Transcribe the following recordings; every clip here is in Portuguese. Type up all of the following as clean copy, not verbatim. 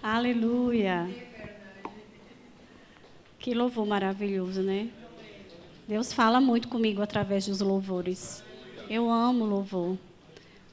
Aleluia. Que louvor maravilhoso, né? Deus fala muito comigo através dos louvores. Eu amo louvor.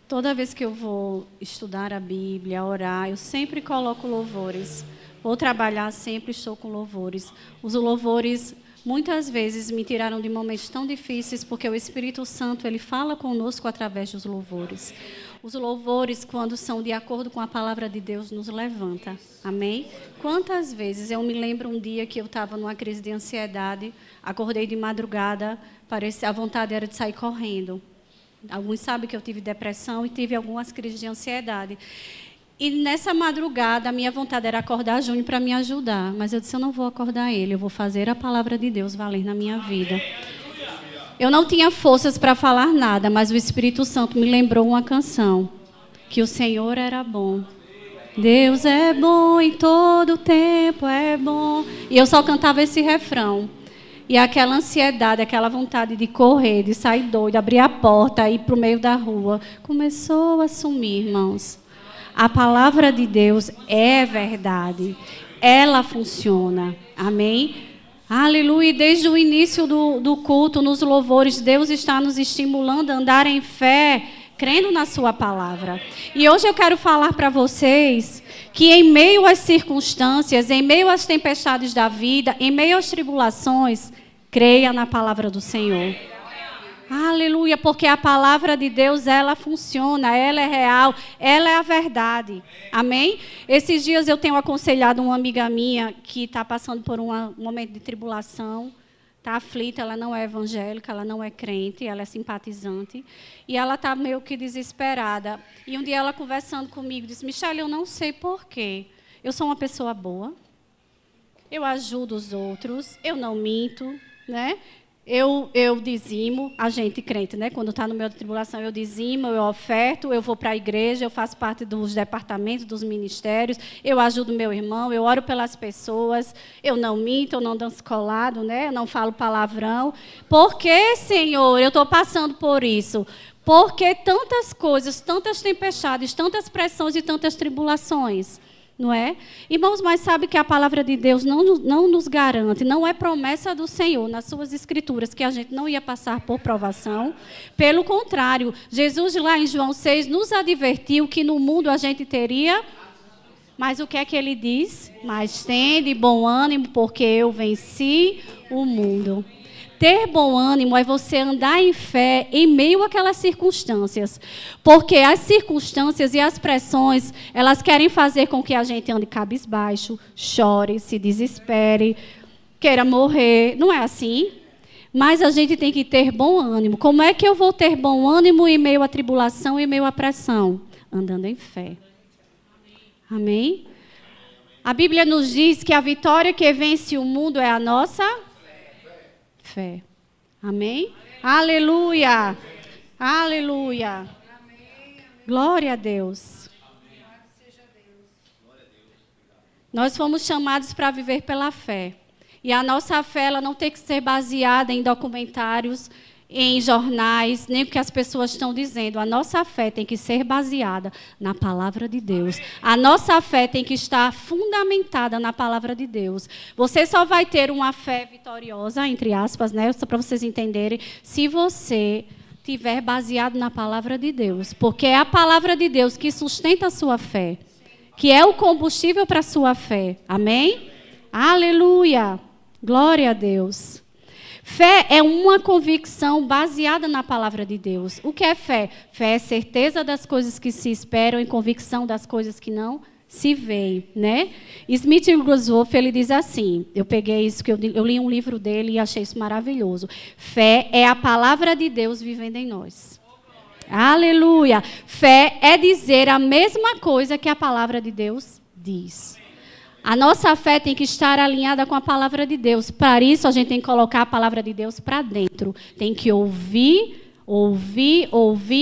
Toda vez que eu vou estudar a Bíblia, orar, eu sempre coloco louvores. Vou trabalhar, sempre estou com louvores. Os louvores, muitas vezes, me tiraram de momentos tão difíceis, porque o Espírito Santo, ele fala conosco através dos louvores. Os louvores, quando são de acordo com a palavra de Deus, nos levanta. Amém? Quantas vezes eu me lembro um dia que eu estava numa crise de ansiedade, acordei de madrugada, a vontade era de sair correndo. Alguns sabem que eu tive depressão e tive algumas crises de ansiedade. E nessa madrugada, a minha vontade era acordar Júnior para me ajudar. Mas eu disse, eu não vou acordar ele, eu vou fazer a palavra de Deus valer na minha vida. Eu não tinha forças para falar nada, mas o Espírito Santo me lembrou uma canção, que o Senhor era bom. Deus é bom em todo tempo, é bom. E eu só cantava esse refrão. E aquela ansiedade, aquela vontade de correr, de sair doido, abrir a porta, ir para o meio da rua, começou a sumir, irmãos. A palavra de Deus é verdade. Ela funciona. Amém? Aleluia. E desde o início do culto, nos louvores, Deus está nos estimulando a andar em fé, crendo na sua palavra. E hoje eu quero falar para vocês que em meio às circunstâncias, em meio às tempestades da vida, em meio às tribulações, creia na palavra do Senhor. Aleluia, porque a palavra de Deus, ela funciona, ela é real, ela é a verdade. Amém? Esses dias eu tenho aconselhado uma amiga minha que está passando por um momento de tribulação, está aflita, ela não é evangélica, ela não é crente, ela é simpatizante, e ela está meio que desesperada. E um dia ela conversando comigo, disse, Michele, eu não sei porquê. Eu sou uma pessoa boa, eu ajudo os outros, eu não minto, né? Eu dizimo, a gente crente, né? Quando está no meio da tribulação, eu dizimo, eu oferto, eu vou para a igreja, eu faço parte dos departamentos, dos ministérios, eu ajudo meu irmão, eu oro pelas pessoas, eu não minto, eu não danço colado, né? Eu não falo palavrão. Por que, Senhor, eu estou passando por isso? Porque tantas coisas, tantas tempestades, tantas pressões e tantas tribulações. Não é? Irmãos, mas sabe que a palavra de Deus não nos garante, não é promessa do Senhor nas suas escrituras que a gente não ia passar por provação. Pelo contrário, Jesus lá em João 6 nos advertiu que no mundo a gente teria, mas o que é que ele diz? Mas tende bom ânimo porque eu venci o mundo. Ter bom ânimo é você andar em fé em meio àquelas circunstâncias. Porque as circunstâncias e as pressões, elas querem fazer com que a gente ande cabisbaixo, chore, se desespere, queira morrer. Não é assim? Mas a gente tem que ter bom ânimo. Como é que eu vou ter bom ânimo em meio à tribulação e em meio à pressão? Andando em fé. Amém? A Bíblia nos diz que a vitória que vence o mundo é a nossa fé. Amém? Aleluia. Aleluia. Glória a Deus. Nós fomos chamados para viver pela fé. E a nossa fé, ela não tem que ser baseada em documentários, em jornais, nem o que as pessoas estão dizendo. A nossa fé tem que ser baseada na palavra de Deus. A nossa fé tem que estar fundamentada na palavra de Deus. Você só vai ter uma fé vitoriosa, entre aspas, né? Só para vocês entenderem, se você tiver baseado na palavra de Deus. Porque é a palavra de Deus que sustenta a sua fé, que é o combustível para a sua fé. Amém? Aleluia! Glória a Deus. Fé é uma convicção baseada na palavra de Deus. O que é fé? Fé é certeza das coisas que se esperam e convicção das coisas que não se veem, né? Smith Wigglesworth, ele diz assim, eu peguei isso, que eu li um livro dele e achei isso maravilhoso. Fé é a palavra de Deus vivendo em nós. Aleluia! Fé é dizer a mesma coisa que a palavra de Deus diz. A nossa fé tem que estar alinhada com a palavra de Deus. Para isso, a gente tem que colocar a palavra de Deus para dentro. Tem que ouvir Ouvir,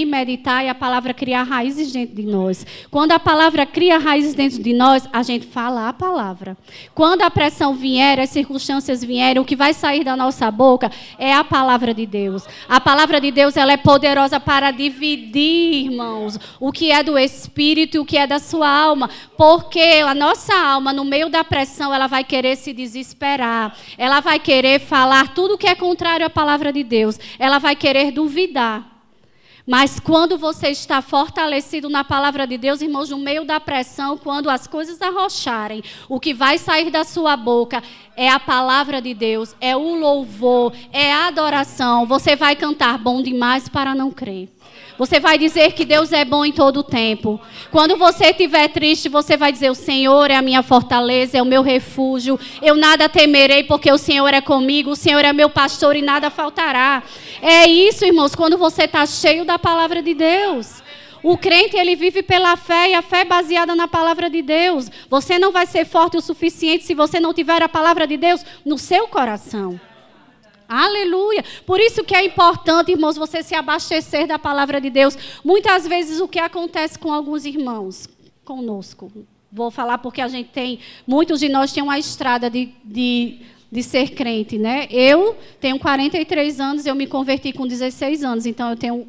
meditar, e a palavra criar raízes dentro de nós. Quando a palavra cria raízes dentro de nós, a gente fala a palavra. Quando a pressão vier, as circunstâncias vierem, o que vai sair da nossa boca é a palavra de Deus. A palavra de Deus, ela é poderosa para dividir, irmãos, o que é do espírito e o que é da sua alma. Porque a nossa alma, no meio da pressão, ela vai querer se desesperar. Ela vai querer falar tudo que é contrário à palavra de Deus. Ela vai querer duvidar. Mas quando você está fortalecido na palavra de Deus, irmãos, no meio da pressão, quando as coisas arrocharem, o que vai sair da sua boca é a palavra de Deus, é o louvor, é a adoração. Você vai cantar bom demais para não crer. Você vai dizer que Deus é bom em todo o tempo. Quando você estiver triste, você vai dizer: o Senhor é a minha fortaleza, é o meu refúgio. Eu nada temerei, porque o Senhor é comigo. O Senhor é meu pastor e nada faltará. É isso, irmãos, quando você está cheio da palavra de Deus. O crente, ele vive pela fé, e a fé é baseada na palavra de Deus. Você não vai ser forte o suficiente se você não tiver a palavra de Deus no seu coração. Aleluia. Por isso que é importante, irmãos, você se abastecer da palavra de Deus. Muitas vezes o que acontece com alguns irmãos, conosco, vou falar porque a gente tem, muitos de nós têm uma estrada de ser crente, né? Eu tenho 43 anos, eu me converti com 16 anos, então eu tenho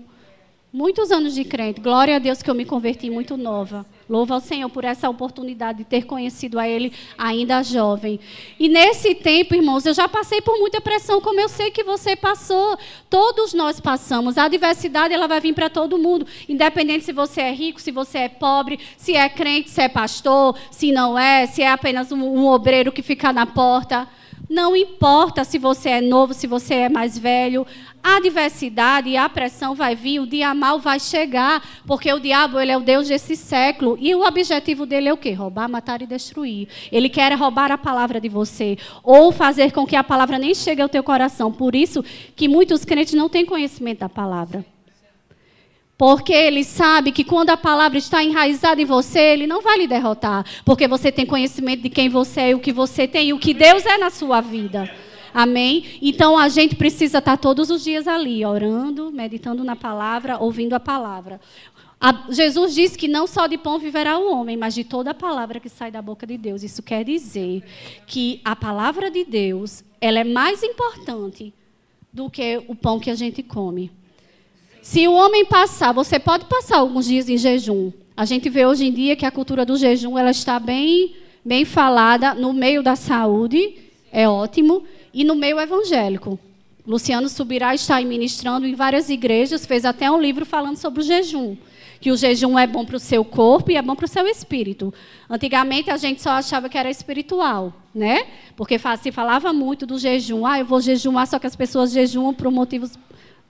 muitos anos de crente. Glória a Deus que eu me converti muito nova. Louva ao Senhor por essa oportunidade de ter conhecido a Ele ainda jovem. E nesse tempo, irmãos, eu já passei por muita pressão, como eu sei que você passou. Todos nós passamos. A adversidade, ela vai vir para todo mundo. Independente se você é rico, se você é pobre, se é crente, se é pastor, se não é, se é apenas um obreiro que fica na porta. Não importa se você é novo, se você é mais velho. A adversidade e a pressão vai vir, o dia mal vai chegar, porque o diabo, ele é o Deus desse século, e o objetivo dele é o quê? Roubar, matar e destruir. Ele quer roubar a palavra de você, ou fazer com que a palavra nem chegue ao teu coração. Por isso que muitos crentes não têm conhecimento da palavra. Porque ele sabe que quando a palavra está enraizada em você, ele não vai lhe derrotar, porque você tem conhecimento de quem você é, e o que você tem, e o que Deus é na sua vida. Amém? Então, a gente precisa estar todos os dias ali, orando, meditando na palavra, ouvindo a palavra. Jesus disse que não só de pão viverá o homem, mas de toda a palavra que sai da boca de Deus. Isso quer dizer que a palavra de Deus, ela é mais importante do que o pão que a gente come. Se o homem passar, você pode passar alguns dias em jejum. A gente vê hoje em dia que a cultura do jejum, ela está bem falada no meio da saúde, é ótimo. E no meio evangélico. Luciano Subirá está aí ministrando em várias igrejas, fez até um livro falando sobre o jejum. Que o jejum é bom para o seu corpo e é bom para o seu espírito. Antigamente a gente só achava que era espiritual, né? Porque se falava muito do jejum. Eu vou jejuar, só que as pessoas jejuam por motivos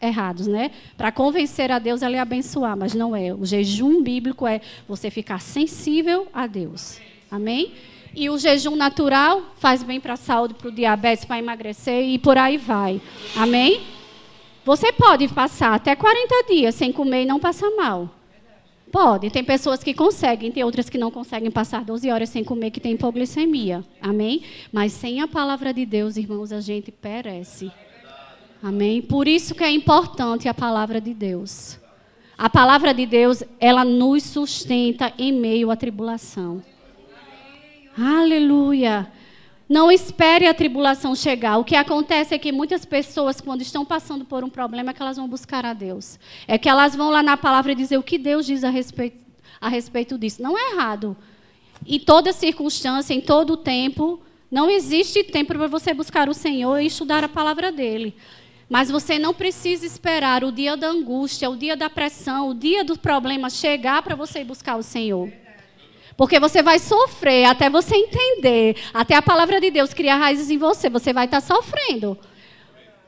errados, né? Para convencer a Deus a lhe abençoar, mas não é. O jejum bíblico é você ficar sensível a Deus. Amém? E o jejum natural faz bem para a saúde, para o diabetes, para emagrecer e por aí vai. Amém? Você pode passar até 40 dias sem comer e não passar mal. Pode. Tem pessoas que conseguem, tem outras que não conseguem passar 12 horas sem comer, que tem hipoglicemia. Amém? Mas sem a palavra de Deus, irmãos, a gente perece. Amém? Por isso que é importante a palavra de Deus. A palavra de Deus, ela nos sustenta em meio à tribulação. Aleluia. Não espere a tribulação chegar. O que acontece é que muitas pessoas, quando estão passando por um problema, é que elas vão buscar a Deus. É que elas vão lá na palavra e dizer o que Deus diz a respeito disso. Não é errado. Em toda circunstância, em todo tempo, não existe tempo para você buscar o Senhor e estudar a palavra dele. Mas você não precisa esperar o dia da angústia, o dia da pressão, o dia do problema chegar para você ir buscar o Senhor. Porque você vai sofrer até você entender, até a palavra de Deus criar raízes em você, você vai estar sofrendo.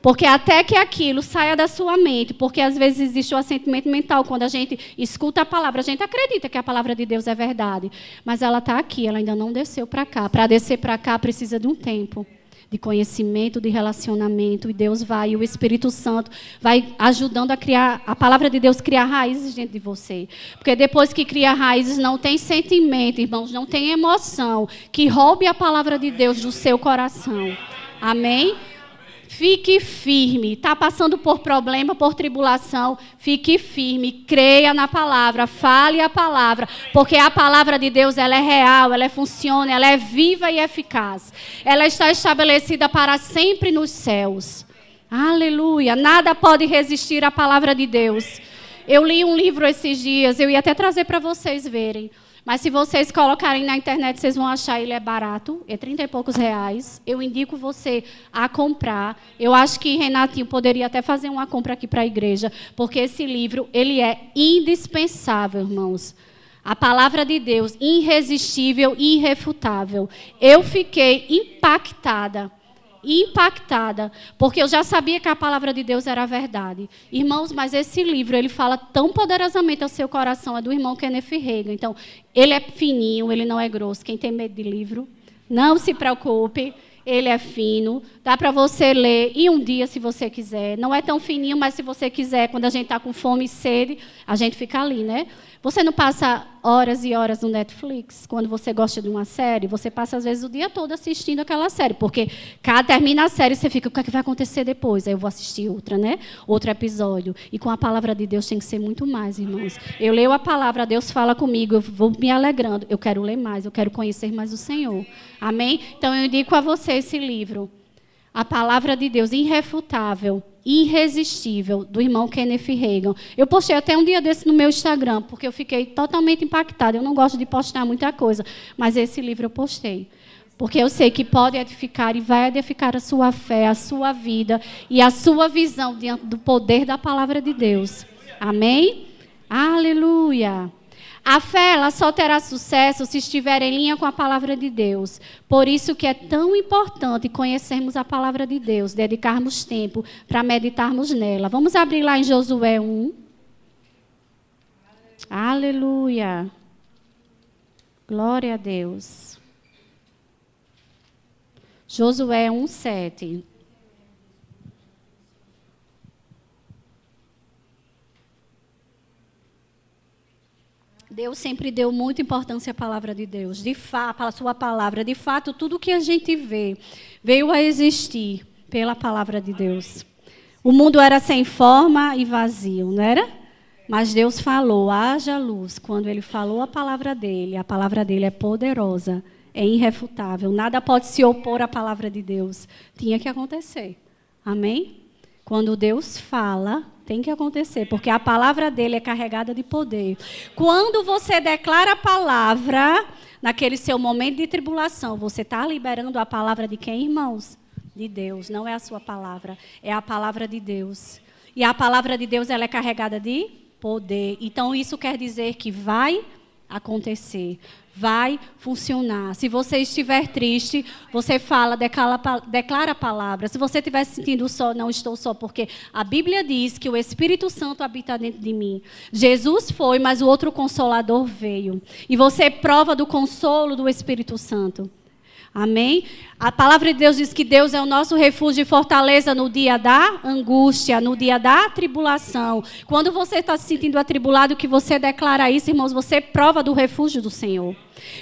Porque até que aquilo saia da sua mente, porque às vezes existe o assentimento mental, quando a gente escuta a palavra, a gente acredita que a palavra de Deus é verdade, mas ela está aqui, ela ainda não desceu para cá. Para descer para cá precisa de um tempo de conhecimento, de relacionamento, e Deus vai, e o Espírito Santo vai ajudando a criar, a palavra de Deus criar raízes dentro de você. Porque depois que cria raízes, não tem sentimento, irmãos, não tem emoção que roube a palavra de Deus do seu coração. Amém? Fique firme. Está passando por problema, por tribulação, fique firme. Creia na palavra, fale a palavra, porque a palavra de Deus ela é real, ela funciona, ela é viva e eficaz. Ela está estabelecida para sempre nos céus. Aleluia. Nada pode resistir à palavra de Deus. Eu li um livro esses dias, eu ia até trazer para vocês verem. Mas se vocês colocarem na internet, vocês vão achar, ele é barato, é 30 e poucos reais. Eu indico você a comprar. Eu acho que Renatinho poderia até fazer uma compra aqui para a igreja, porque esse livro, ele é indispensável, irmãos. A palavra de Deus, irresistível e irrefutável. Eu fiquei impactada, porque eu já sabia que a palavra de Deus era a verdade. Irmãos, mas esse livro, ele fala tão poderosamente ao seu coração, é do irmão Kenneth Reagan. Então, ele é fininho, ele não é grosso. Quem tem medo de livro, não se preocupe, ele é fino, dá para você ler e um dia, se você quiser. Não é tão fininho, mas se você quiser, quando a gente está com fome e sede, a gente fica ali, né? Você não passa horas e horas no Netflix, quando você gosta de uma série, você passa, às vezes, o dia todo assistindo aquela série, porque termina a série, você fica, o que é que vai acontecer depois? Aí eu vou assistir outra, né? Outro episódio. E com a palavra de Deus tem que ser muito mais, irmãos. Eu leio a palavra, Deus fala comigo, eu vou me alegrando. Eu quero ler mais, eu quero conhecer mais o Senhor. Amém? Então, eu indico a você esse livro. A palavra de Deus, irrefutável, irresistível, do irmão Kenneth Reagan. Eu postei até um dia desse no meu Instagram, porque eu fiquei totalmente impactada. Eu não gosto de postar muita coisa, mas esse livro eu postei. Porque eu sei que pode edificar e vai edificar a sua fé, a sua vida e a sua visão diante do poder da palavra de Deus. Amém? Aleluia! A fé ela só terá sucesso se estiver em linha com a palavra de Deus. Por isso que é tão importante conhecermos a palavra de Deus, dedicarmos tempo para meditarmos nela. Vamos abrir lá em Josué 1. Aleluia. Glória a Deus. Josué 1, 7. Deus sempre deu muita importância à palavra de Deus, para a sua palavra. De fato, tudo que a gente vê veio a existir pela palavra de Deus. O mundo era sem forma e vazio, não era? Mas Deus falou, haja luz. Quando Ele falou a palavra dele é poderosa, é irrefutável. Nada pode se opor à palavra de Deus. Tinha que acontecer. Amém? Quando Deus fala, tem que acontecer, porque a palavra dele é carregada de poder. Quando você declara a palavra, naquele seu momento de tribulação, você está liberando a palavra de quem, irmãos? De Deus, não é a sua palavra, é a palavra de Deus. E a palavra de Deus ela é carregada de poder. Então, isso quer dizer que vai acontecer, vai funcionar. Se você estiver triste, você fala, declara a palavra. Se você estiver se sentindo só, não estou só, porque a Bíblia diz que o Espírito Santo habita dentro de mim. Jesus foi, mas o outro Consolador veio. E você prova do consolo do Espírito Santo. Amém? A palavra de Deus diz que Deus é o nosso refúgio e fortaleza no dia da angústia, no dia da tribulação. Quando você está se sentindo atribulado, que você declara isso, irmãos, você prova do refúgio do Senhor.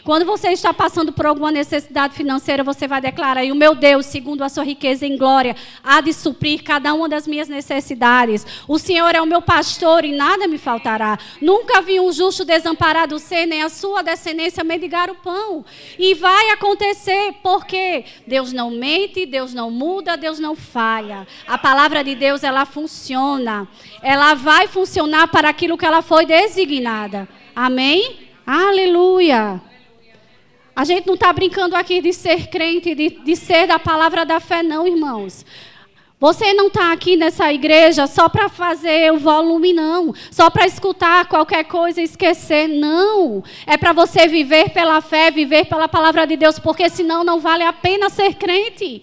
Quando você está passando por alguma necessidade financeira, você vai declarar, e o meu Deus, segundo a sua riqueza em glória, há de suprir cada uma das minhas necessidades. O Senhor é o meu pastor e nada me faltará. Nunca vi um justo desamparado ser, nem a sua descendência mendigar o pão. E vai acontecer, porque Deus não mente, Deus não muda, Deus não falha. A palavra de Deus, ela funciona. Ela vai funcionar para aquilo que ela foi designada. Amém? Aleluia. A gente não está brincando aqui de ser crente, de ser da palavra da fé, não, irmãos. Você não está aqui nessa igreja só para fazer o volume, não. Só para escutar qualquer coisa e esquecer, não. É para você viver pela fé, viver pela palavra de Deus, porque senão não vale a pena ser crente.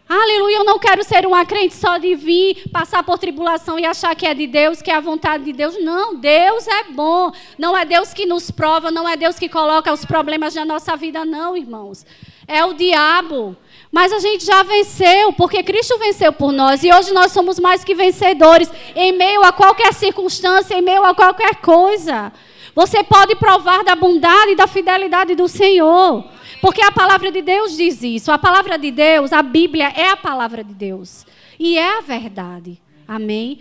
Aleluia, eu não quero ser uma crente só de vir, passar por tribulação e achar que é de Deus, que é a vontade de Deus. Não, Deus é bom. Não é Deus que nos prova, não é Deus que coloca os problemas na nossa vida, não, irmãos. É o diabo. Mas a gente já venceu, porque Cristo venceu por nós. E hoje nós somos mais que vencedores, em meio a qualquer circunstância, em meio a qualquer coisa. Você pode provar da bondade e da fidelidade do Senhor. Porque a palavra de Deus diz isso. A palavra de Deus, a Bíblia é a palavra de Deus. E é a verdade. Amém?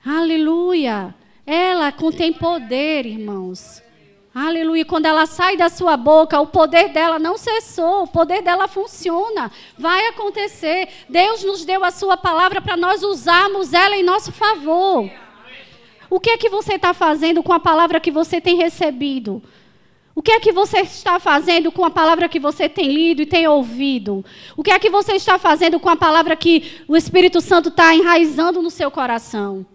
Aleluia. Ela contém poder, irmãos. Aleluia. Quando ela sai da sua boca, o poder dela não cessou. O poder dela funciona. Vai acontecer. Deus nos deu a sua palavra para nós usarmos ela em nosso favor. O que é que você está fazendo com a palavra que você tem recebido? O que é que você está fazendo com a palavra que você tem lido e tem ouvido? O que é que você está fazendo com a palavra que o Espírito Santo está enraizando no seu coração?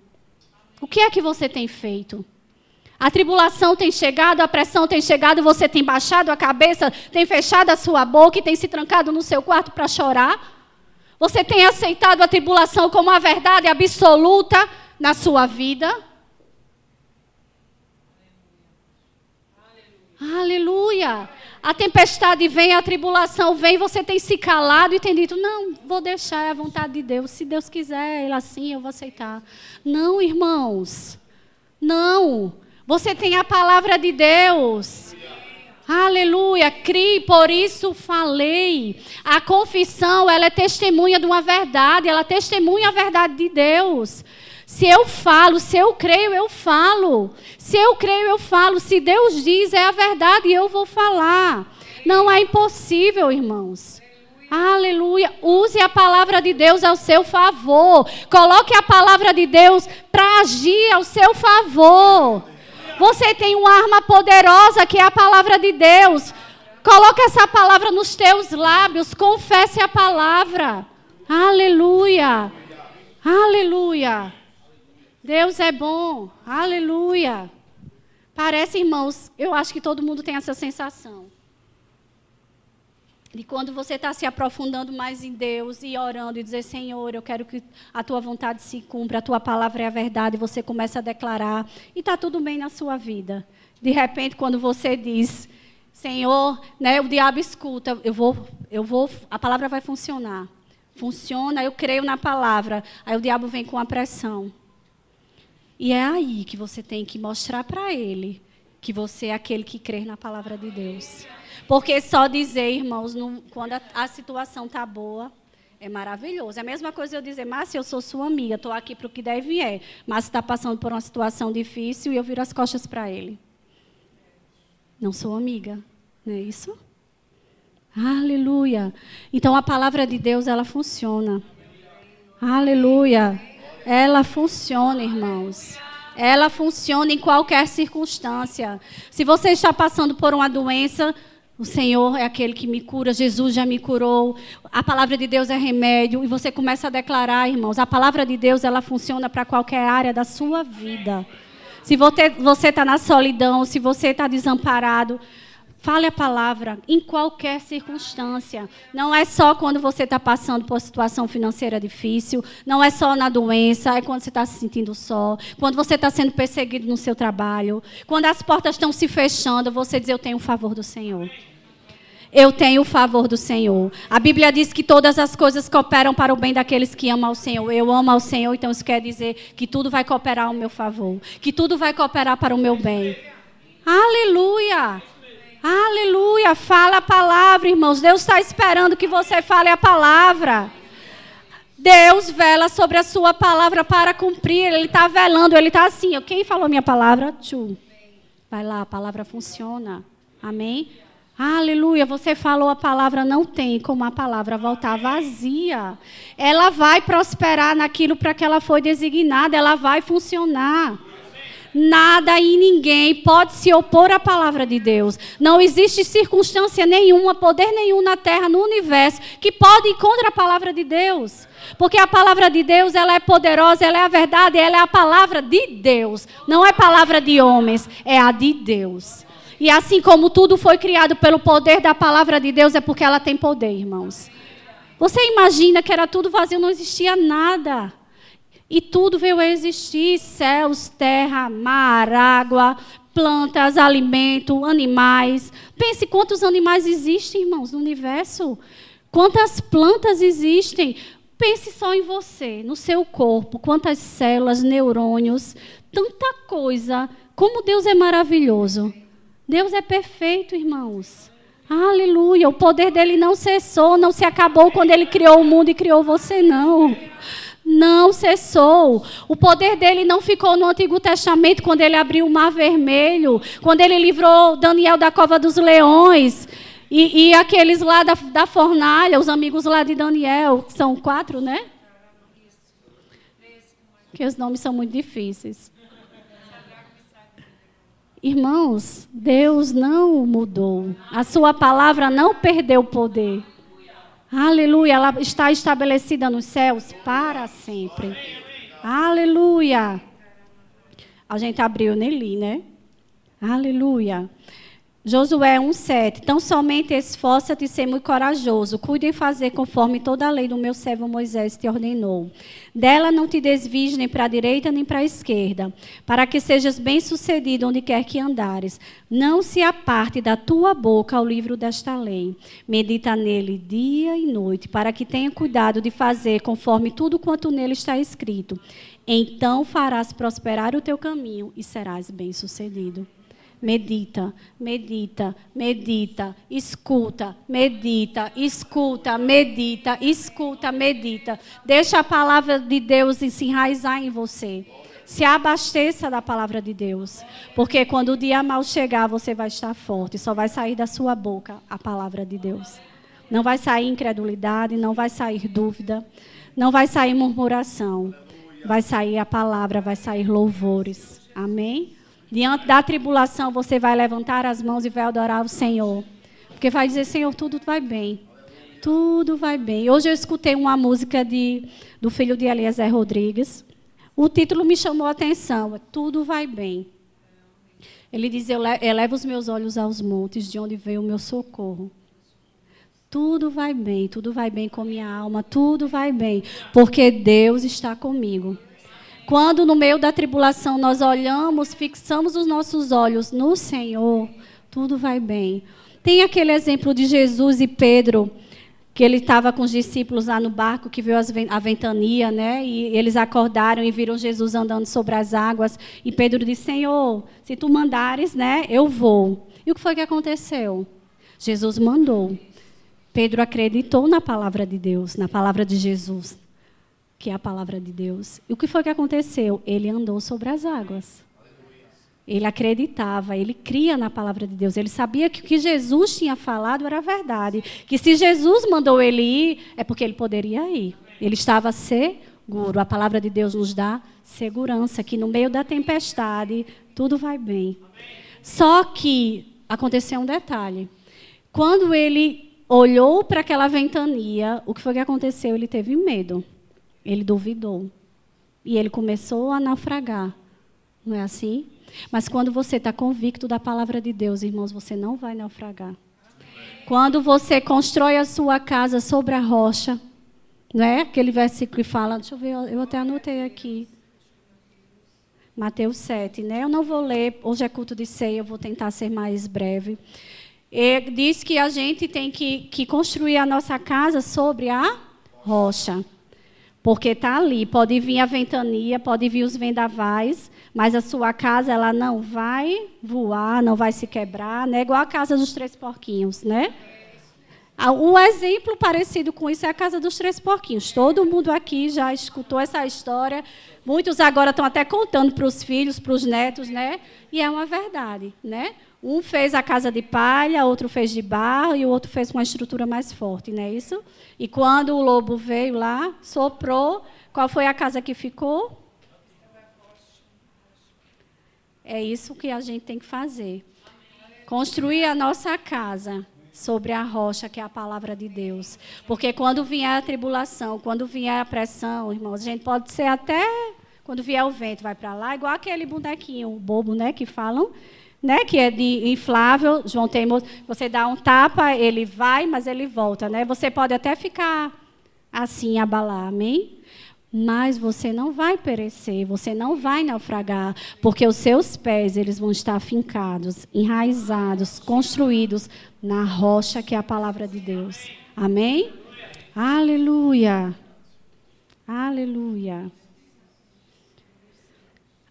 O que é que você tem feito? A tribulação tem chegado, a pressão tem chegado, você tem baixado a cabeça, tem fechado a sua boca e tem se trancado no seu quarto para chorar? Você tem aceitado a tribulação como a verdade absoluta na sua vida? Aleluia. A tempestade vem, a tribulação vem, você tem se calado e tem dito, não, vou deixar, é a vontade de Deus. Se Deus quiser, ele assim, eu vou aceitar. Não, irmãos. Não. Você tem a palavra de Deus. Aleluia. Crie, por isso falei. A confissão, ela é testemunha de uma verdade, ela testemunha a verdade de Deus. Se eu falo, se eu creio, eu falo. Se eu creio, eu falo. Se Deus diz, é a verdade e eu vou falar. Não é impossível, irmãos. Aleluia. Use a palavra de Deus ao seu favor. Coloque a palavra de Deus para agir ao seu favor. Você tem uma arma poderosa que é a palavra de Deus. Coloque essa palavra nos teus lábios. Confesse a palavra. Aleluia. Aleluia. Deus é bom. Aleluia. Parece, irmãos, eu acho que todo mundo tem essa sensação. De quando você está se aprofundando mais em Deus e orando e dizer, Senhor, eu quero que a tua vontade se cumpra, a tua palavra é a verdade, você começa a declarar e está tudo bem na sua vida. De repente, quando você diz, Senhor, né, o diabo escuta, a palavra vai funcionar. Funciona, eu creio na palavra. Aí o diabo vem com a pressão. E é aí que você tem que mostrar para ele que você é aquele que crê na palavra de Deus. Porque só dizer, irmãos, quando a situação está boa, é maravilhoso. É a mesma coisa eu dizer, Márcia, eu sou sua amiga, estou aqui para o que der e vier. Mas está passando por uma situação difícil e eu viro as costas para ele. Não sou amiga, não é isso? Aleluia. Então a palavra de Deus, ela funciona. Aleluia. Ela funciona, irmãos. Ela funciona em qualquer circunstância. Se você está passando por uma doença, o Senhor é aquele que me cura, Jesus já me curou. A palavra de Deus é remédio. E você começa a declarar, irmãos, a palavra de Deus, ela funciona para qualquer área da sua vida. Se você está na solidão, se você está desamparado, fale a palavra em qualquer circunstância. Não é só quando você está passando por situação financeira difícil. Não é só na doença. É quando você está se sentindo só. Quando você está sendo perseguido no seu trabalho. Quando as portas estão se fechando, você diz, eu tenho o favor do Senhor. Eu tenho o favor do Senhor. A Bíblia diz que todas as coisas cooperam para o bem daqueles que amam ao Senhor. Eu amo ao Senhor, então isso quer dizer que tudo vai cooperar ao meu favor. Que tudo vai cooperar para o meu bem. Aleluia! Aleluia, fala a palavra, irmãos. Deus está esperando que você fale a palavra. Deus vela sobre a sua palavra para cumprir. Ele está velando, ele está assim. Quem falou minha palavra? Tchu. Vai lá, a palavra funciona. Amém? Aleluia, você falou a palavra, não tem como a palavra voltar vazia. Ela vai prosperar naquilo para que ela foi designada, ela vai funcionar. Nada e ninguém pode se opor à palavra de Deus. Não existe circunstância nenhuma, poder nenhum na terra, no universo, que pode ir contra a palavra de Deus. Porque a palavra de Deus, ela é poderosa, ela é a verdade, ela é a palavra de Deus. Não é palavra de homens, é a de Deus. E assim como tudo foi criado pelo poder da palavra de Deus, é porque ela tem poder, irmãos. Você imagina que era tudo vazio, não existia nada. E tudo veio a existir, céus, terra, mar, água, plantas, alimento, animais. Pense quantos animais existem, irmãos, no universo. Quantas plantas existem. Pense só em você, no seu corpo. Quantas células, neurônios, tanta coisa. Como Deus é maravilhoso. Deus é perfeito, irmãos. Aleluia. O poder dele não cessou, não se acabou quando ele criou o mundo e criou você, não. não cessou. O poder dele não ficou no Antigo Testamento, quando ele abriu o Mar Vermelho, quando ele livrou Daniel da cova dos leões, e aqueles lá da fornalha, os amigos lá de Daniel, que são 4, né? Que os nomes são muito difíceis. Irmãos, Deus não mudou. A sua palavra não perdeu o poder. Aleluia, ela está estabelecida nos céus para sempre. Aleluia. A gente abriu nele, né? Aleluia. Josué 1,7. Tão somente esforça-te e ser muito corajoso. Cuide em fazer conforme toda a lei do meu servo Moisés te ordenou. Dela não te desvies nem para a direita nem para a esquerda, para que sejas bem-sucedido onde quer que andares. Não se aparte da tua boca o livro desta lei. Medita nele dia e noite, para que tenha cuidado de fazer conforme tudo quanto nele está escrito. Então farás prosperar o teu caminho e serás bem-sucedido. Medita, medita, medita, escuta, medita, escuta, medita, escuta, medita. Deixa a palavra de Deus se enraizar em você. Se abasteça da palavra de Deus. Porque quando o dia mal chegar, você vai estar forte. Só vai sair da sua boca a palavra de Deus. Não vai sair incredulidade, não vai sair dúvida, não vai sair murmuração. Vai sair a palavra, vai sair louvores. Amém? Diante da tribulação, você vai levantar as mãos e vai adorar o Senhor. Porque vai dizer, Senhor, tudo vai bem. Tudo vai bem. Hoje eu escutei uma música do filho de Eliezer Rodrigues. O título me chamou a atenção. Tudo vai bem. Ele diz, eu elevo os meus olhos aos montes, de onde veio o meu socorro. Tudo vai bem com minha alma, tudo vai bem. Porque Deus está comigo. Quando no meio da tribulação nós olhamos, fixamos os nossos olhos no Senhor, tudo vai bem. Tem aquele exemplo de Jesus e Pedro, que ele estava com os discípulos lá no barco, que viu a ventania, né? E eles acordaram e viram Jesus andando sobre as águas. E Pedro disse, Senhor, se tu mandares, né, eu vou. E o que foi que aconteceu? Jesus mandou. Pedro acreditou na palavra de Deus, na palavra de Jesus, que é a palavra de Deus. E o que foi que aconteceu? Ele andou sobre as águas. Ele acreditava, ele cria na palavra de Deus. Ele sabia que o que Jesus tinha falado era verdade. Que se Jesus mandou ele ir, é porque ele poderia ir. Ele estava seguro. A palavra de Deus nos dá segurança, que no meio da tempestade, tudo vai bem. Só que aconteceu um detalhe. Quando ele olhou para aquela ventania, o que foi que aconteceu? Ele teve medo. Ele duvidou. E ele começou a naufragar. Não é assim? Mas quando você está convicto da palavra de Deus, irmãos, você não vai naufragar. Quando você constrói a sua casa sobre a rocha, não é? Aquele versículo que fala, deixa eu ver, eu até anotei aqui. Mateus 7, né? Eu não vou ler, hoje é culto de ceia, eu vou tentar ser mais breve. Diz que a gente tem que construir a nossa casa sobre a rocha. Porque está ali, pode vir a ventania, pode vir os vendavais, mas a sua casa ela não vai voar, não vai se quebrar, né? Igual a casa dos 3 porquinhos, né? Um exemplo parecido com isso é a casa dos 3 porquinhos. Todo mundo aqui já escutou essa história. Muitos agora estão até contando para os filhos, para os netos, né? E é uma verdade, né? Um fez a casa de palha, outro fez de barro e o outro fez uma estrutura mais forte, não é isso? E quando o lobo veio lá, soprou, qual foi a casa que ficou? É isso que a gente tem que fazer. Construir a nossa casa sobre a rocha, que é a palavra de Deus. Porque quando vier a tribulação, quando vier a pressão, irmãos, a gente pode ser até, quando vier o vento, vai para lá, igual aquele bonequinho bobo, né, que falam, né, que é de inflável, João Teimoso, você dá um tapa, ele vai, mas ele volta, né? Você pode até ficar assim, abalar, amém? Mas você não vai perecer, você não vai naufragar, porque os seus pés, eles vão estar fincados, enraizados, construídos na rocha que é a palavra de Deus. Amém? Aleluia. Aleluia.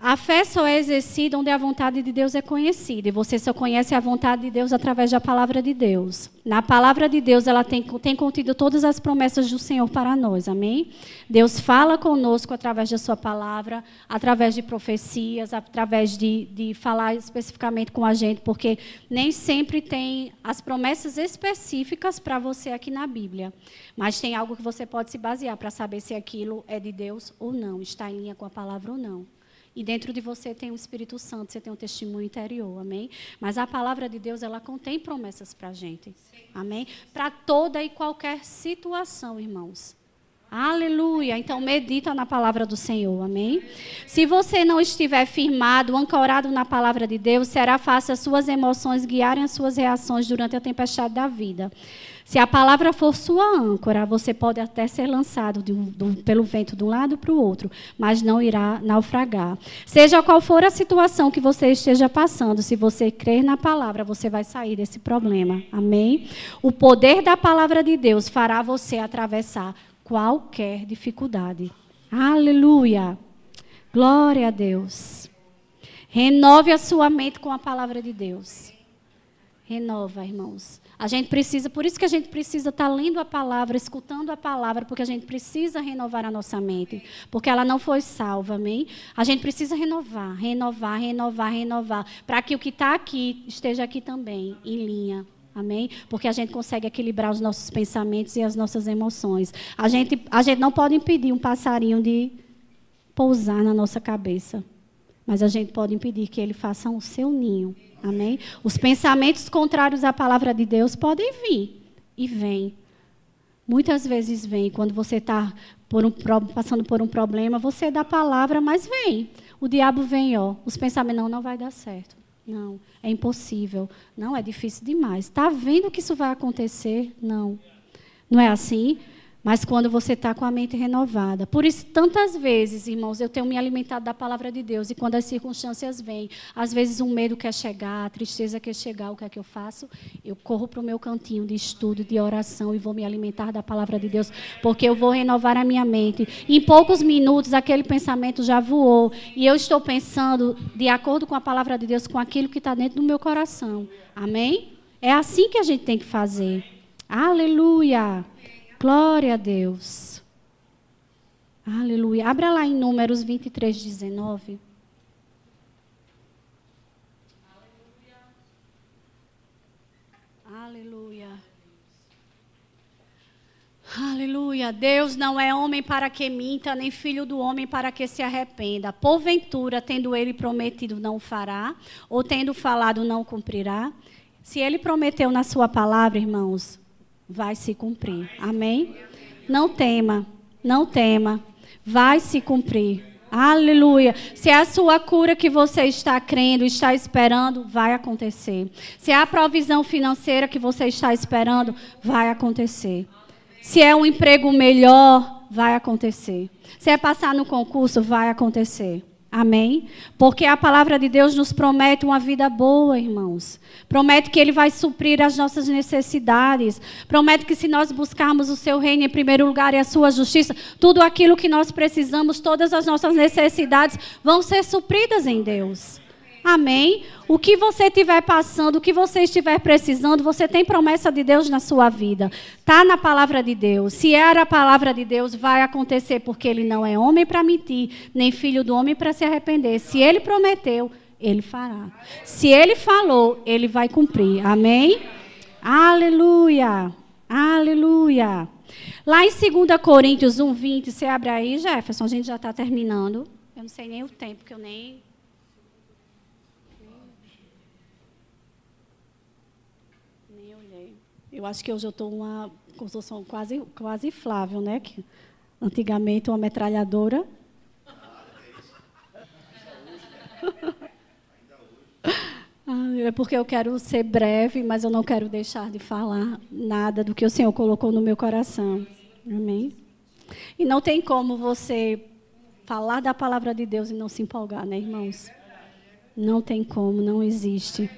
A fé só é exercida onde a vontade de Deus é conhecida. E você só conhece a vontade de Deus através da palavra de Deus. Na palavra de Deus, ela tem contido todas as promessas do Senhor para nós. Amém? Deus fala conosco através da sua palavra, através de profecias, através de falar especificamente com a gente, porque nem sempre tem as promessas específicas para você aqui na Bíblia. Mas tem algo que você pode se basear para saber se aquilo é de Deus ou não, está em linha com a palavra ou não. E dentro de você tem o Espírito Santo, você tem um testemunho interior, amém? Mas a palavra de Deus, ela contém promessas para a gente, amém? Para toda e qualquer situação, irmãos. Aleluia! Então, medita na palavra do Senhor, amém? Se você não estiver firmado, ancorado na palavra de Deus, será fácil as suas emoções guiarem as suas reações durante a tempestade da vida. Se a palavra for sua âncora, você pode até ser lançado pelo vento de um lado para o outro, mas não irá naufragar. Seja qual for a situação que você esteja passando, se você crer na palavra, você vai sair desse problema. Amém? O poder da palavra de Deus fará você atravessar qualquer dificuldade. Aleluia! Glória a Deus. Renove a sua mente com a palavra de Deus. Renova, irmãos. A gente precisa, por isso que a gente precisa estar lendo a palavra, escutando a palavra, porque a gente precisa renovar a nossa mente, porque ela não foi salva, amém? A gente precisa renovar, para que o que está aqui esteja aqui também, em linha. Amém? Porque a gente consegue equilibrar os nossos pensamentos e as nossas emoções. A gente não pode impedir um passarinho de pousar na nossa cabeça, mas a gente pode impedir que ele faça o seu ninho. Amém? Os pensamentos contrários à palavra de Deus podem vir. E vêm. Muitas vezes vem. Quando você está passando por um problema, você dá a palavra, mas vem. O diabo vem, ó. Os pensamentos, não vai dar certo. Não, é impossível. Não, é difícil demais. Está vendo que isso vai acontecer? Não. Não é assim? Mas quando você está com a mente renovada. Por isso, tantas vezes, irmãos, eu tenho me alimentado da palavra de Deus. E quando as circunstâncias vêm, às vezes um medo quer chegar, a tristeza quer chegar, o que é que eu faço? Eu corro para o meu cantinho de estudo, de oração e vou me alimentar da palavra de Deus, porque eu vou renovar a minha mente. Em poucos minutos, aquele pensamento já voou. E eu estou pensando, de acordo com a palavra de Deus, com aquilo que está dentro do meu coração. Amém? É assim que a gente tem que fazer. Aleluia! Glória a Deus. Aleluia. Abra lá em Números 23, 19. Aleluia. Aleluia. Deus não é homem para que minta, nem filho do homem para que se arrependa. Porventura, tendo ele prometido, não fará, ou tendo falado, não cumprirá. Se ele prometeu na sua palavra, irmãos, vai se cumprir. Amém? Não tema, não tema. Vai se cumprir. Aleluia. Se é a sua cura que você está crendo, está esperando, vai acontecer. Se é a provisão financeira que você está esperando, vai acontecer. Se é um emprego melhor, vai acontecer. Se é passar no concurso, vai acontecer. Amém? Porque a palavra de Deus nos promete uma vida boa, irmãos. Promete que Ele vai suprir as nossas necessidades. Promete que se nós buscarmos o Seu reino em primeiro lugar e a Sua justiça, tudo aquilo que nós precisamos, todas as nossas necessidades vão ser supridas em Deus. Amém? O que você estiver passando, o que você estiver precisando, você tem promessa de Deus na sua vida. Está na palavra de Deus. Se era a palavra de Deus, vai acontecer, porque Ele não é homem para mentir, nem filho do homem para se arrepender. Se Ele prometeu, Ele fará. Se Ele falou, Ele vai cumprir. Amém? Aleluia! Aleluia! Lá em 2 Coríntios 1:20, você abre aí, Jefferson, a gente já está terminando. Eu não sei nem o tempo, que eu nem olhei. Eu acho que hoje eu estou uma construção quase Flávio, né? Que antigamente uma metralhadora. É porque eu quero ser breve, mas eu não quero deixar de falar nada do que o Senhor colocou no meu coração. Amém? E não tem como você falar da palavra de Deus e não se empolgar, né, irmãos? Não tem como, não existe.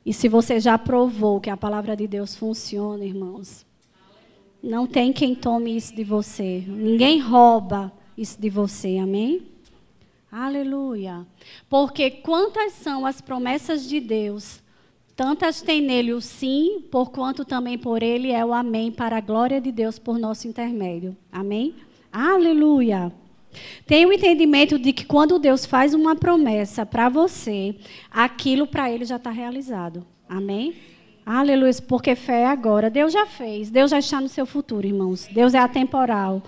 E se você já provou que a palavra de Deus funciona, irmãos, não tem quem tome isso de você. Ninguém rouba isso de você, amém? Aleluia. Porque quantas são as promessas de Deus, tantas tem nele o sim, porquanto também por ele é o amém, para a glória de Deus por nosso intermédio. Amém? Aleluia. Tenha o entendimento de que quando Deus faz uma promessa para você, aquilo para ele já está realizado. Amém? Aleluia, porque fé é agora. Deus já fez, Deus já está no seu futuro, irmãos. Deus é atemporal.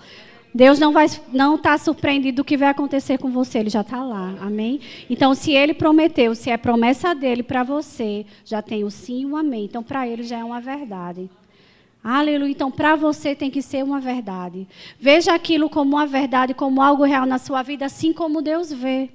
Deus não está surpreendido do que vai acontecer com você, ele já está lá, amém? Então, se ele prometeu, se é promessa dele para você, já tem o sim e o amém. Então, para ele já é uma verdade. Aleluia. Então, para você tem que ser uma verdade. Veja aquilo como uma verdade, como algo real na sua vida, assim como Deus vê.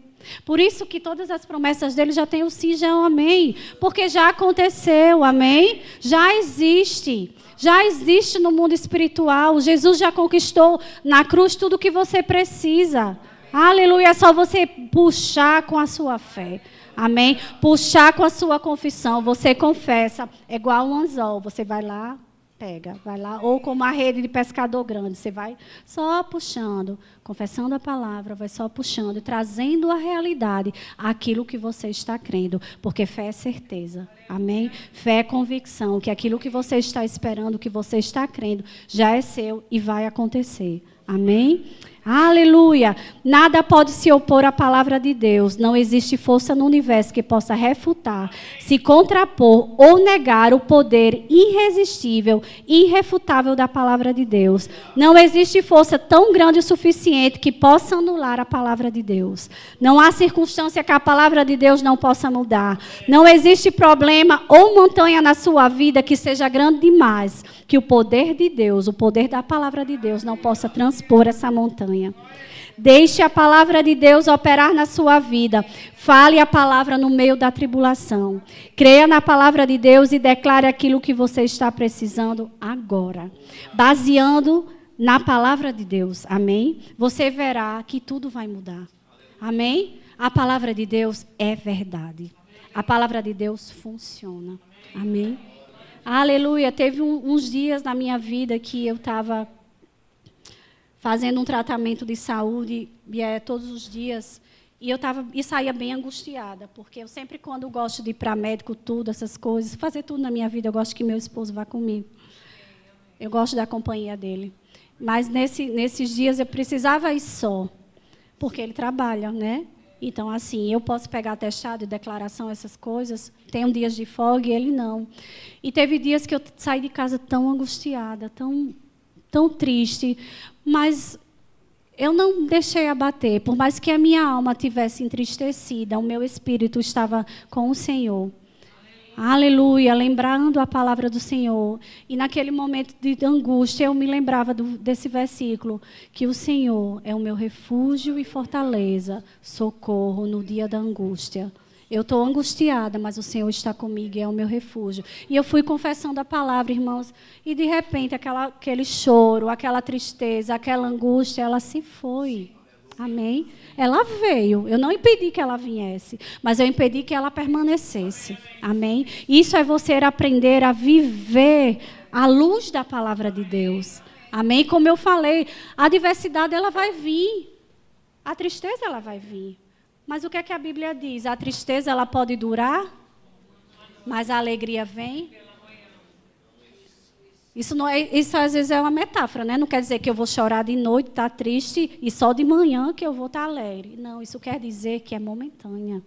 Por isso que todas as promessas dele já tem o sim, já é o amém. Porque já aconteceu, amém? Já existe. Já existe no mundo espiritual. Jesus já conquistou na cruz tudo o que você precisa. Aleluia. É só você puxar com a sua fé. Amém? Puxar com a sua confissão. Você confessa. É igual um anzol. Você vai lá, pega. Vai lá. Ou como a rede de pescador grande. Você vai só puxando. Confessando a palavra. Vai só puxando. E trazendo a realidade. Aquilo que você está crendo. Porque fé é certeza. Amém? Fé é convicção. Que aquilo que você está esperando, que você está crendo, já é seu e vai acontecer. Amém? Aleluia! Nada pode se opor à palavra de Deus. Não existe força no universo que possa refutar, se contrapor ou negar o poder irresistível e irrefutável da palavra de Deus. Não existe força tão grande o suficiente que possa anular a palavra de Deus. Não há circunstância que a palavra de Deus não possa mudar. Não existe problema ou montanha na sua vida que seja grande demais, que o poder de Deus, o poder da palavra de Deus não possa transpor essa montanha. Deixe a palavra de Deus operar na sua vida. Fale a palavra no meio da tribulação. Creia na palavra de Deus e declare aquilo que você está precisando agora. Baseando na palavra de Deus. Amém? Você verá que tudo vai mudar. Amém? A palavra de Deus é verdade. A palavra de Deus funciona. Amém? Aleluia. Teve uns dias na minha vida que eu estava fazendo um tratamento de saúde, todos os dias, e saía bem angustiada, porque eu sempre, quando gosto de ir para médico, tudo, essas coisas, fazer tudo na minha vida, eu gosto que meu esposo vá comigo. Eu gosto da companhia dele. Mas nesses dias eu precisava ir só, porque ele trabalha, né? Então, assim, eu posso pegar atestado de declaração, essas coisas, tenho dias de folga e ele não. E teve dias que eu saí de casa tão angustiada, tão triste, mas eu não deixei abater. Por mais que a minha alma tivesse entristecida, o meu espírito estava com o Senhor. Aleluia, lembrando a palavra do Senhor. E naquele momento de angústia, eu me lembrava desse versículo, que o Senhor é o meu refúgio e fortaleza, socorro no dia da angústia. Eu estou angustiada, mas o Senhor está comigo e é o meu refúgio. E eu fui confessando a palavra, irmãos, e de repente aquele choro, aquela tristeza, aquela angústia, ela se foi. Amém? Ela veio. Eu não impedi que ela viesse, mas eu impedi que ela permanecesse. Amém? Isso é você aprender a viver à luz da palavra de Deus. Amém? Como eu falei, a adversidade ela vai vir. A tristeza ela vai vir. Mas o que é que a Bíblia diz? A tristeza ela pode durar, mas a alegria vem. Isso às vezes é uma metáfora, né? Não quer dizer que eu vou chorar de noite, estar triste, e só de manhã que eu vou estar alegre. Não, isso quer dizer que é momentânea,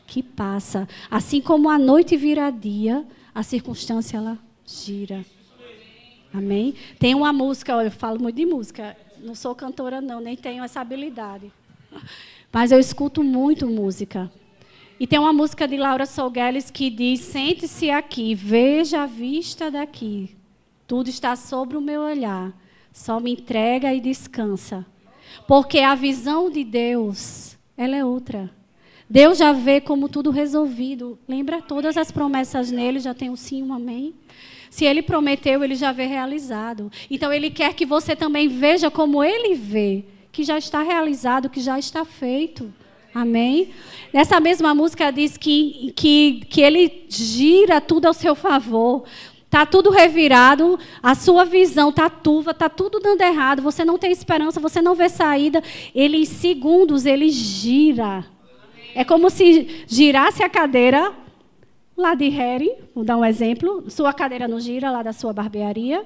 que passa. Assim como a noite vira dia, a circunstância ela gira. Amém? Tem uma música, olha, eu falo muito de música, não sou cantora não, nem tenho essa habilidade. Mas eu escuto muito música. E tem uma música de Laura Solgueles que diz: sente-se aqui, veja a vista daqui. Tudo está sobre o meu olhar. Só me entrega e descansa. Porque a visão de Deus, ela é outra. Deus já vê como tudo resolvido. Lembra? Todas as promessas nele já tem um sim, um amém. Se ele prometeu, ele já vê realizado. Então, ele quer que você também veja como ele vê. Que já está realizado, que já está feito. Amém? Nessa mesma música diz que ele gira tudo ao seu favor. Está tudo revirado, a sua visão está turva, está tudo dando errado, você não tem esperança, você não vê saída. Ele, em segundos, ele gira. É como se girasse a cadeira lá de Harry, vou dar um exemplo. Sua cadeira não gira lá da sua barbearia.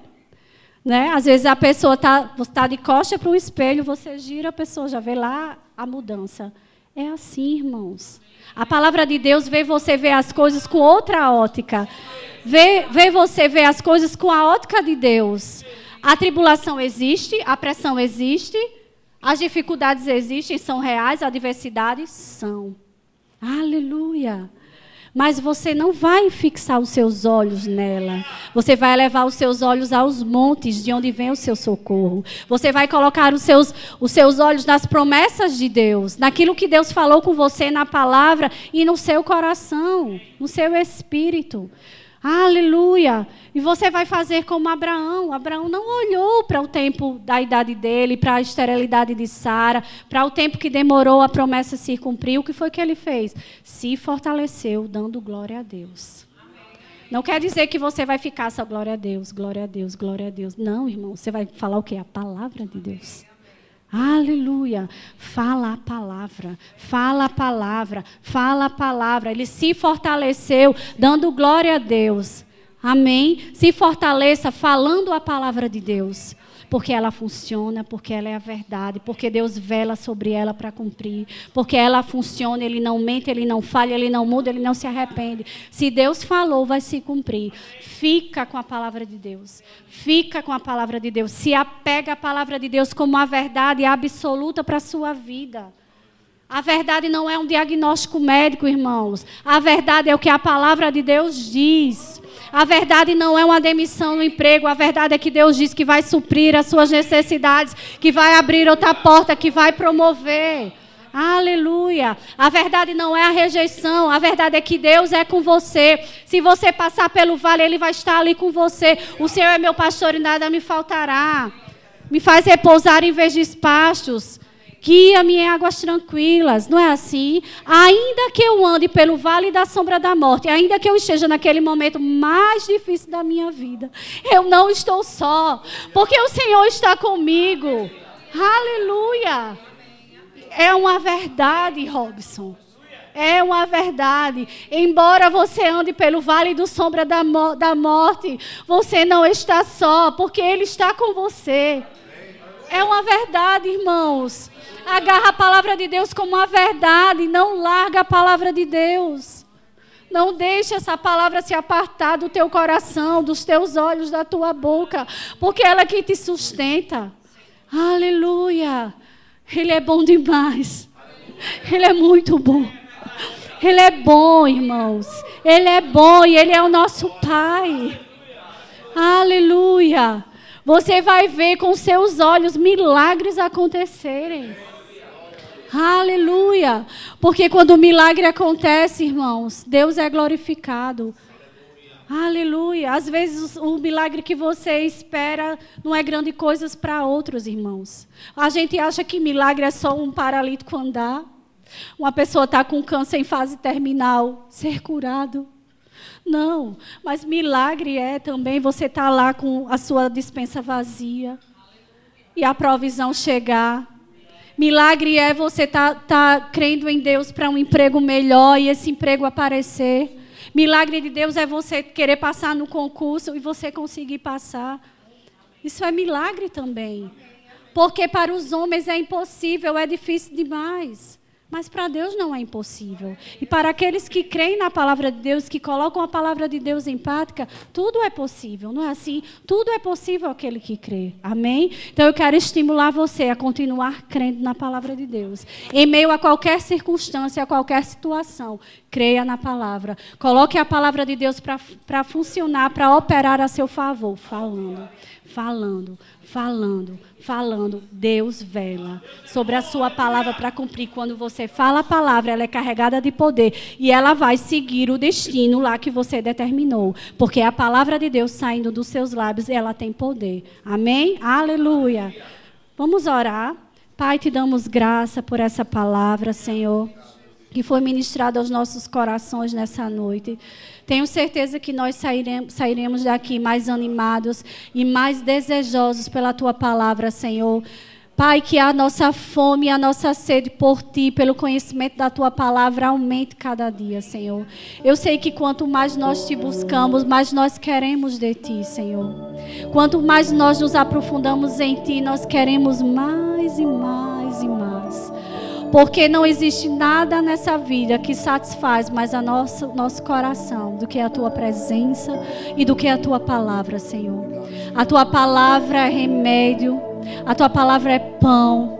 Né? Às vezes a pessoa está de costa para um espelho, você gira, a pessoa já vê lá a mudança. É assim, irmãos. A palavra de Deus vê você ver as coisas com outra ótica. Vê você ver as coisas com a ótica de Deus. A tribulação existe, a pressão existe, as dificuldades existem, são reais, as adversidades são. Aleluia. Mas você não vai fixar os seus olhos nela. Você vai levar os seus olhos aos montes, de onde vem o seu socorro. Você vai colocar os seus olhos nas promessas de Deus, naquilo que Deus falou com você na palavra e no seu coração, no seu espírito. Aleluia! E você vai fazer como Abraão. Abraão não olhou para o tempo da idade dele, para a esterilidade de Sara, para o tempo que demorou a promessa se cumprir. O que foi que ele fez? Se fortaleceu, dando glória a Deus. Não quer dizer que você vai ficar só glória a Deus, glória a Deus, glória a Deus. Não, irmão, você vai falar o quê? A palavra de Deus. Aleluia. Fala a palavra, fala a palavra, fala a palavra. Ele se fortaleceu, dando glória a Deus. Amém? Se fortaleça falando a palavra de Deus. Porque ela funciona, porque ela é a verdade, porque Deus vela sobre ela para cumprir, porque ela funciona, Ele não mente, Ele não falha, Ele não muda, Ele não se arrepende. Se Deus falou, vai se cumprir. Fica com a palavra de Deus. Fica com a palavra de Deus. Se apega à palavra de Deus como a verdade absoluta para a sua vida. A verdade não é um diagnóstico médico, irmãos. A verdade é o que a palavra de Deus diz. A verdade não é uma demissão no emprego. A verdade é que Deus diz que vai suprir as suas necessidades, que vai abrir outra porta, que vai promover. Aleluia. A verdade não é a rejeição. A verdade é que Deus é com você. Se você passar pelo vale, Ele vai estar ali com você. O Senhor é meu pastor e nada me faltará. Me faz repousar em verdes pastos. Guia-me em águas tranquilas, não é assim? Ainda que eu ande pelo vale da sombra da morte, ainda que eu esteja naquele momento mais difícil da minha vida, eu não estou só, porque o Senhor está comigo. Aleluia! É uma verdade, Robson. É uma verdade. Embora você ande pelo vale da sombra da morte, você não está só, porque Ele está com você. É uma verdade, irmãos. Agarra a palavra de Deus como uma verdade. Não larga a palavra de Deus. Não deixe essa palavra se apartar do teu coração, dos teus olhos, da tua boca. Porque ela é que te sustenta. Aleluia. Ele é bom demais. Ele é muito bom. Ele é bom, irmãos. Ele é bom e Ele é o nosso Pai. Aleluia. Você vai ver com seus olhos milagres acontecerem. Aleluia. Porque quando o milagre acontece, irmãos, Deus é glorificado. Aleluia. Às vezes o milagre que você espera não é grande coisa para outros, irmãos. A gente acha que milagre é só um paralítico andar. Uma pessoa está com câncer em fase terminal, ser curado. Não, mas milagre é também você estar lá com a sua despensa vazia e a provisão chegar. Milagre é você estar crendo em Deus para um emprego melhor e esse emprego aparecer. Milagre de Deus é você querer passar no concurso e você conseguir passar. Isso é milagre também. Porque para os homens é impossível, é difícil demais. Mas para Deus não é impossível. E para aqueles que creem na palavra de Deus, que colocam a palavra de Deus em prática, tudo é possível, não é assim? Tudo é possível àquele que crê. Amém? Então eu quero estimular você a continuar crendo na palavra de Deus. Em meio a qualquer circunstância, a qualquer situação, creia na palavra. Coloque a palavra de Deus para funcionar, para operar a seu favor. Falando. Deus vela sobre a sua palavra para cumprir. Quando você fala a palavra, ela é carregada de poder e ela vai seguir o destino lá que você determinou. Porque a palavra de Deus saindo dos seus lábios, ela tem poder. Amém? Aleluia. Vamos orar. Pai, te damos graça por essa palavra, Senhor. que foi ministrado aos nossos corações nessa noite. Tenho certeza que nós sairemos daqui mais animados e mais desejosos pela Tua palavra, Senhor. Pai, que a nossa fome e a nossa sede por Ti, pelo conhecimento da Tua palavra, aumente cada dia, Senhor. Eu sei que quanto mais nós Te buscamos, mais nós queremos de Ti, Senhor. Quanto mais nós nos aprofundamos em Ti, nós queremos mais e mais e mais. Porque não existe nada nessa vida que satisfaz mais a nosso coração do que a Tua presença e do que a Tua palavra, Senhor. A Tua palavra é remédio, a Tua palavra é pão,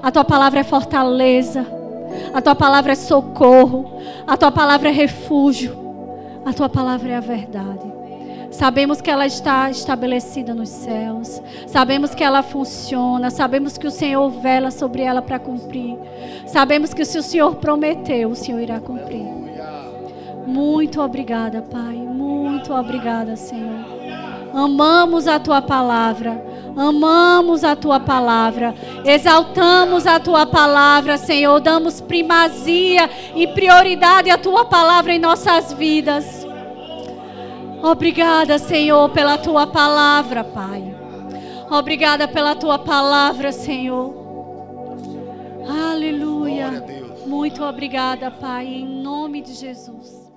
a Tua palavra é fortaleza, a Tua palavra é socorro, a Tua palavra é refúgio, a Tua palavra é a verdade. Sabemos que ela está estabelecida nos céus. Sabemos que ela funciona. Sabemos que o Senhor vela sobre ela para cumprir. Sabemos que se o Senhor prometeu, o Senhor irá cumprir. Muito obrigada, Pai. Muito obrigada, Senhor. Amamos a Tua palavra. Amamos a Tua palavra. Exaltamos a Tua palavra, Senhor. Damos primazia e prioridade à Tua palavra em nossas vidas. Obrigada, Senhor, pela Tua palavra, Pai. Obrigada pela Tua palavra, Senhor. Aleluia. Muito obrigada, Pai, em nome de Jesus.